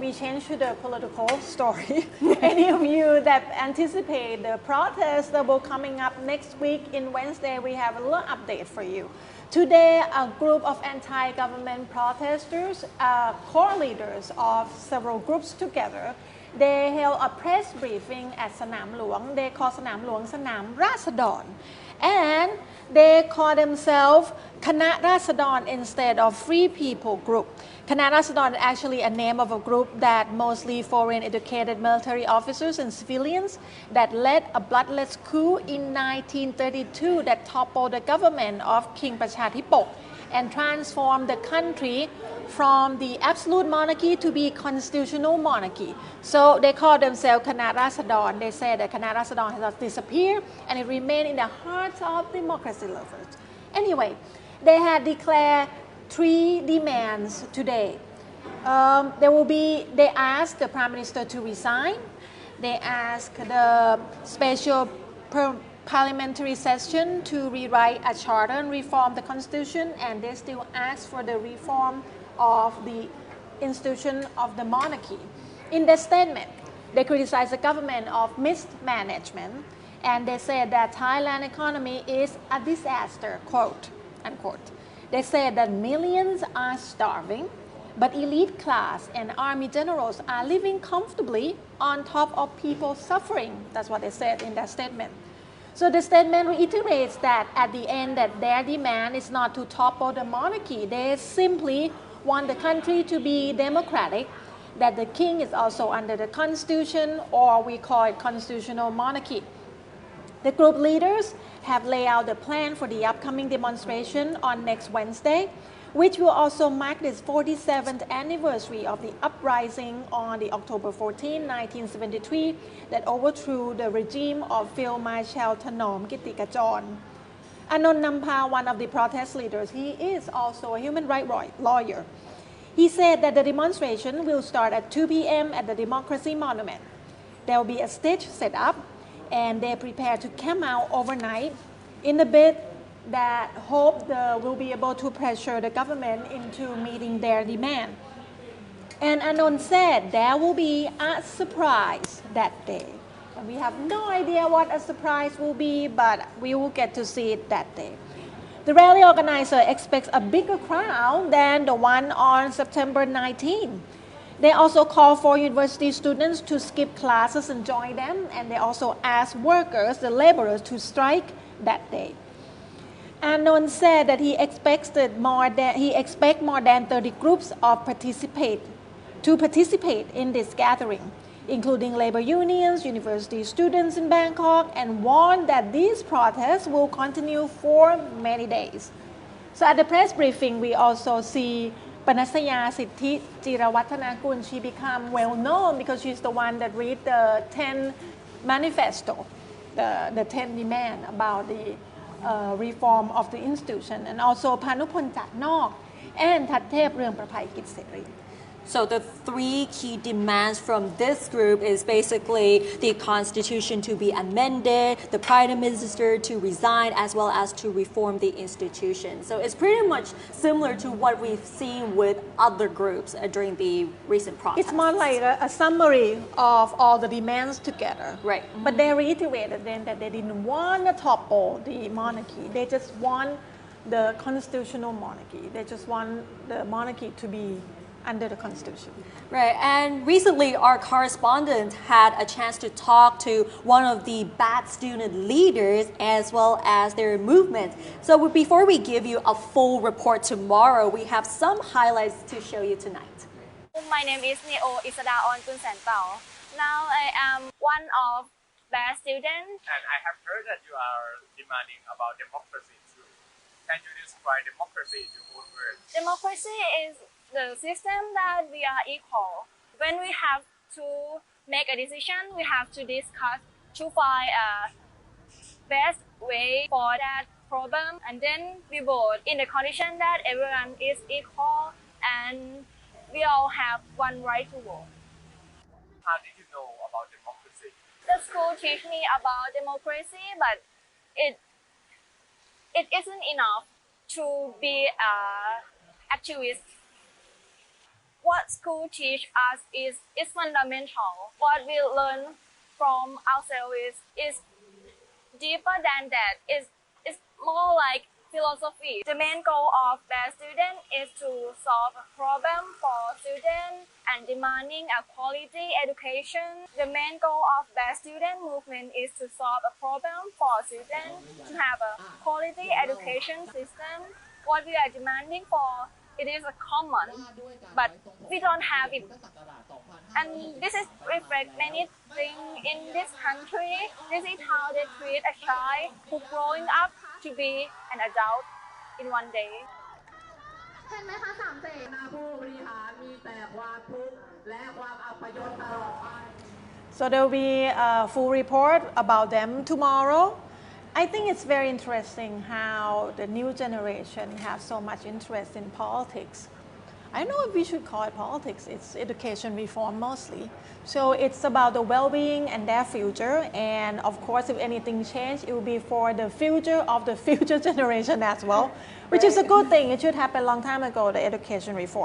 we change to the political story. Any of you that anticipate the protest that will coming up next week in Wednesday, we have a little update for you. Today, a group of anti-government protesters, core leaders of several groups together, they held a press briefing at Sanam Luang. They call Sanam Luang Sanam Rasadon. And they call themselves Kana Rasadon instead of Free People Group. Kana Rasadon is actually a name of a group that mostly foreign educated military officers and civilians that led a bloodless coup in 1932 that toppled the government of King Prachadhipok and transformed the country from the absolute monarchy to be constitutional monarchy. So they call themselves Kana Rasadon. They say that Kana Rasadon has disappeared and it remained in the hearts of democracy lovers. Anyway, they had declared 3 demands today. They asked the Prime Minister to resign. They asked the special parliamentary session to rewrite a charter and reform the constitution, and they still ask for the reform of the institution of the monarchy. In their statement, they criticize the government of mismanagement, and they said that Thailand economy is a disaster, quote, unquote. They said that millions are starving, but elite class and army generals are living comfortably on top of people suffering. That's what they said in that statement. So the statement reiterates that at the end that their demand is not to topple the monarchy. They simply want the country to be democratic, that the king is also under the constitution, or we call it constitutional monarchy. The group leaders have laid out the plan for the upcoming demonstration on next Wednesday, which will also mark the 47th anniversary of the uprising on the October 14, 1973, that overthrew the regime of Field Marshal Thanom Kittikachorn. Anon Nampa, one of the protest leaders, he is also a human rights lawyer. He said that the demonstration will start at 2 p.m. at the Democracy Monument. There will be a stage set up, and they prepare to camp out overnight in the bid that hope they will be able to pressure the government into meeting their demand. And Anon said there will be a surprise that day. And we have no idea what a surprise will be, but we will get to see it that day. The rally organizer expects a bigger crowd than the one on September 19. They also call for university students to skip classes and join them, and they also ask workers, the laborers, to strike that day. Anon said that he expects more than 30 groups to participate in this gathering, including labor unions, university students in Bangkok, and warned that these protests will continue for many days. So at the press briefing, we also see Panasaya Siddhi Jirawatanakul. She became well known because she's the one that read the 10 manifesto, the 10 demand about the reform of the institution, and also Panupon Chatnok and Thattep Reung Prapai Kitseri. So the 3 key demands from this group is basically the constitution to be amended, the prime minister to resign, as well as to reform the institution. So it's pretty much similar to what we've seen with other groups during the recent protests. It's more like a summary of all the demands together. Right. But they reiterated then that they didn't want to topple the monarchy. They just want the constitutional monarchy. They just want the monarchy to be under the constitution. Right, and recently our correspondent had a chance to talk to one of the bad student leaders as well as their movement. So before we give you a full report tomorrow, we have some highlights to show you tonight. My name is Neo Isadaon Kunsantao. Now I am one of bad students. And I have heard that you are demanding about democracy too. Can you describe democracy in your own words? Democracy is the system that we are equal. When we have to make a decision, we have to discuss to find a best way for that problem, and then we vote in the condition that everyone is equal and we all have one right to vote. How did you know about democracy? The school teach me about democracy, but it isn't enough to be an activist. what school teach us is fundamental. What we learn from ourselves is deeper than that. It's more like philosophy. The main goal of the student is to solve a problem for students and demanding a quality education. The main goal of the student movement is to solve a problem for students to have a quality education system. What we are demanding for, it is a common, but we don't have it. And this is reflect many things in this country. This is how they treat a child who growing up to be an adult in one day. เห็นไหมคะสามเสนาผู้บริหารมีแต่ความทุกข์และความอัปยศตลอดไป So there will be a full report about them tomorrow. I think it's very interesting how the new generation have so much interest in politics. I don't know if we should call it politics. It's education reform mostly. So it's about the well-being and their future. And of course, if anything changes, it will be for the future of the future generation as well, which is a good thing. It should happen a long time ago, the education reform.